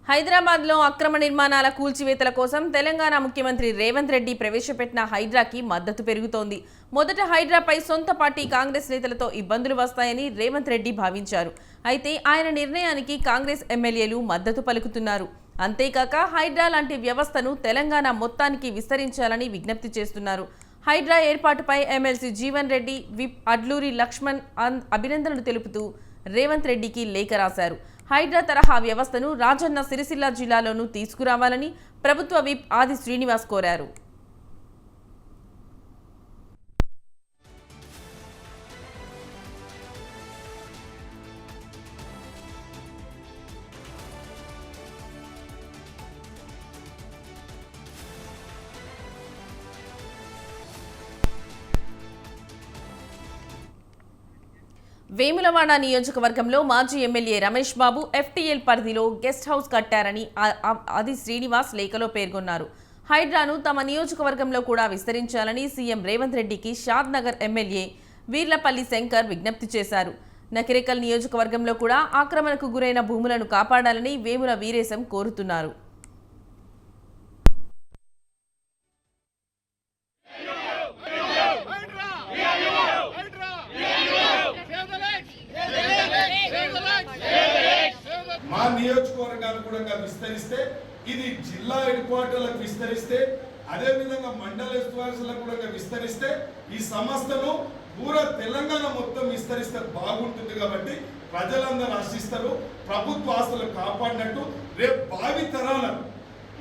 హైదరాబాద్లో అక్రమ నిర్మాణాల కూల్చివేతల కోసం తెలంగాణ ముఖ్యమంత్రి రేవంత్ రెడ్డి ప్రవేశపెట్టిన హైడ్రాకి మద్దతు పెరుగుతోంది. మొదట హైడ్రాపై సొంత పార్టీ కాంగ్రెస్ నేతలతో ఇబ్బందులు వస్తాయని రేవంత్ రెడ్డి భావించారు. అయితే ఆయన నిర్ణయానికి కాంగ్రెస్ ఎమ్మెల్యేలు మద్దతు పలుకుతున్నారు. అంతేకాక హైడ్రా లాంటి వ్యవస్థను తెలంగాణ మొత్తానికి విస్తరించాలని విజ్ఞప్తి చేస్తున్నారు. హైడ్రా ఏర్పాటుపై ఎమ్మెల్సీ జీవన్ రెడ్డి, విప్ అడ్లూరి లక్ష్మణ్ అభినందనలు తెలుపుతూ రేవంత్ రెడ్డికి లేఖ రాశారు. హైడ్రా తరహా వ్యవస్థను రాజన్న సిరిసిల్ల జిల్లాలోనూ తీసుకురావాలని ప్రభుత్వ విప్ ఆది శ్రీనివాస్ కోరారు. వేములవాడ నియోజకవర్గంలో మాజీ ఎమ్మెల్యే రమేష్ బాబు ఎఫ్టీఎల్ పరిధిలో గెస్ట్ హౌస్ కట్టారని ఆది శ్రీనివాస్ లేఖలో పేర్కొన్నారు. హైడ్రాను తమ నియోజకవర్గంలో కూడా విస్తరించాలని సీఎం రేవంత్ రెడ్డికి షాద్ నగర్ ఎమ్మెల్యే వీర్లపల్లి శంకర్ విజ్ఞప్తి చేశారు. నకిరేకల్ నియోజకవర్గంలో కూడా ఆక్రమణకు గురైన భూములను కాపాడాలని వేముల వీరేశం కోరుతున్నారు. మా నియోజకవర్గాలు కూడా విస్తరిస్తే, ఇది జిల్లా హెడ్ క్వార్టర్లకు విస్తరిస్తే, అదే విధంగా మండల ఎస్వార్సులకు కూడా విస్తరిస్తే ఈ సంస్థను పూరా తెలంగాణ మొత్తం విస్తరిస్తే బాగుంటుంది. కాబట్టి ప్రజలందరూ ఆశిస్తారు. ప్రభుత్వ ఆస్తులు కాపాడినట్టు రేపు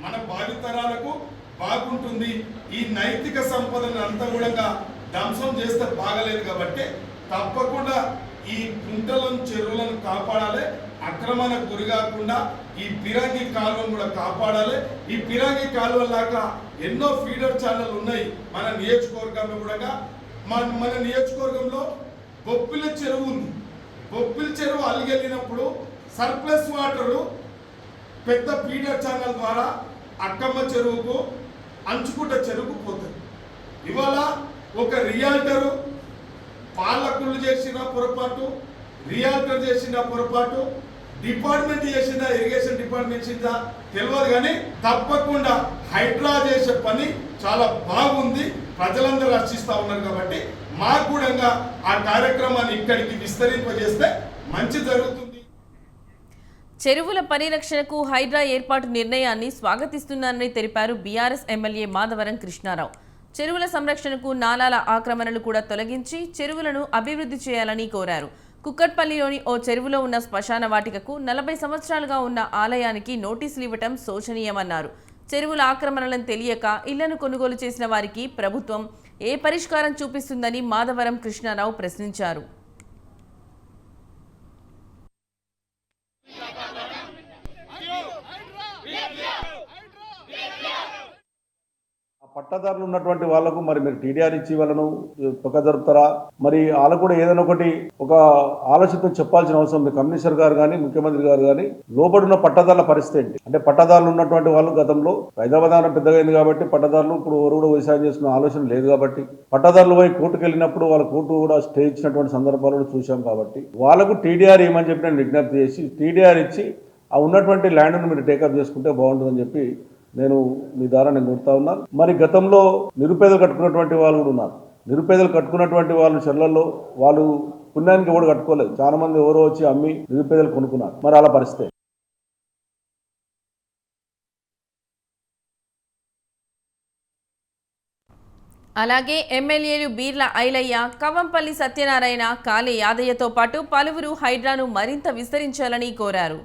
మన భావితరాలకు బాగుంటుంది. ఈ నైతిక సంపదను అంతా కూడా ధ్వంసం చేస్తే బాగలేదు. కాబట్టి తప్పకుండా ఈ కుంటలను చెరువులను కాపాడాలి. అక్రమణకు గురి కాకుండా ఈ పిరంగి కాలువను కూడా కాపాడాలి. ఈ పిరంగి కాలువ లాగా ఎన్నో ఫీడర్ ఛానల్ ఉన్నాయి మన నియోజకవర్గంలో కూడా. మన నియోజకవర్గంలో బొప్పిల చెరువు ఉంది. బొప్పిల చెరువు అలిగెళ్ళినప్పుడు సర్ప్లస్ వాటరు పెద్ద ఫీడర్ ఛానల్ ద్వారా అక్కమ్మ చెరువుకు, అంచుకుంట చెరువుకు పోతుంది. ఇవాళ ఒక రియాల్టరు పాలకులు చేసిన పొరపాటు, రియాల్టర్ చేసిన పొరపాటు, డిపార్ట్మెంట్ చేసిందా, ఇరిగేషన్ డిపార్ట్మెంట్ చేసిందా తెలియదు. కానీ తప్పకుండా హైడ్రా చేసే పని చాలా బాగుంది. ప్రజలందరూ హర్షిస్తూ ఉన్నారు. కాబట్టి మాకు కూడా ఆ కార్యక్రమాన్ని ఇక్కడికి విస్తరింపజేస్తే మంచి జరుగుతుంది. చెరువుల పరిరక్షణకు హైడ్రా ఏర్పాటు నిర్ణయాన్ని స్వాగతిస్తున్నారని తెలిపారు బీఆర్ఎస్ ఎమ్మెల్యే మాధవరం కృష్ణారావు. చెరువుల సంరక్షణకు నాలాల ఆక్రమణలు కూడా తొలగించి చెరువులను అభివృద్ధి చేయాలని కోరారు. కుక్కట్పల్లిలోని ఓ చెరువులో ఉన్న శ్మశాన వాటికకు 40 సంవత్సరాలుగా ఉన్న ఆలయానికి నోటీసులు ఇవ్వటం శోచనీయమన్నారు. చెరువుల ఆక్రమణలను తెలియక ఇళ్లను కొనుగోలు చేసిన వారికి ప్రభుత్వం ఏ పరిష్కారం చూపిస్తుందని మాధవరం కృష్ణారావు ప్రశ్నించారు. పట్టదారులు ఉన్నటువంటి వాళ్లకు మరి మీరు టీడీఆర్ ఇచ్చి వాళ్ళను పక్క జరుపుతారా? మరి వాళ్ళకు కూడా ఏదైనా ఒకటి ఒక ఆలోచనతో చెప్పాల్సిన అవసరం ఉంది. కమిషనర్ గారు కానీ ముఖ్యమంత్రి గారు కానీ లోబడున్న పట్టదారుల పరిస్థితి ఏంటి అంటే, పట్టదారులు ఉన్నటువంటి వాళ్ళు గతంలో హైదరాబాద్ నగరం పెద్దగా అయింది కాబట్టి పట్టదారులు ఇప్పుడు ఎవరు కూడా వ్యవసాయం చేసుకున్న ఆలోచన లేదు. కాబట్టి పట్టదారులు పోయి కోర్టుకు వెళ్ళినప్పుడు వాళ్ళ కోర్టు కూడా స్టే ఇచ్చినటువంటి సందర్భాలు కూడా చూసాం. కాబట్టి వాళ్ళకు టీడీఆర్ ఏమని చెప్పి నేను విజ్ఞప్తి చేసి టీడీఆర్ ఇచ్చి ఆ ఉన్నటువంటి ల్యాండ్ను మీరు టేకప్ చేసుకుంటే బాగుంటుందని చెప్పి నేను మీ ద్వారా నేను కొడుతా ఉన్నాను. మరి గతంలో నిరుపేదలు కట్టుకున్నటువంటి వాళ్ళు కూడా ఉన్నారు. నిరుపేదలు కట్టుకున్నటువంటి వాళ్ళు చెర్లలో వాళ్ళు పుణ్యానికి ఎవరు కట్టుకోలేదు. చాలా మంది ఎవరో వచ్చి అమ్మి నిరుపేదలు కొనుక్కున్నారు. మరి అలా పరిస్థితి. అలాగే ఎమ్మెల్యేలు బీర్ల ఐలయ్య, కవ్వంపల్లి సత్యనారాయణ, కాళే యాదయ్యతో పాటు పలువురు హైడ్రాను మరింత విస్తరించాలని కోరారు.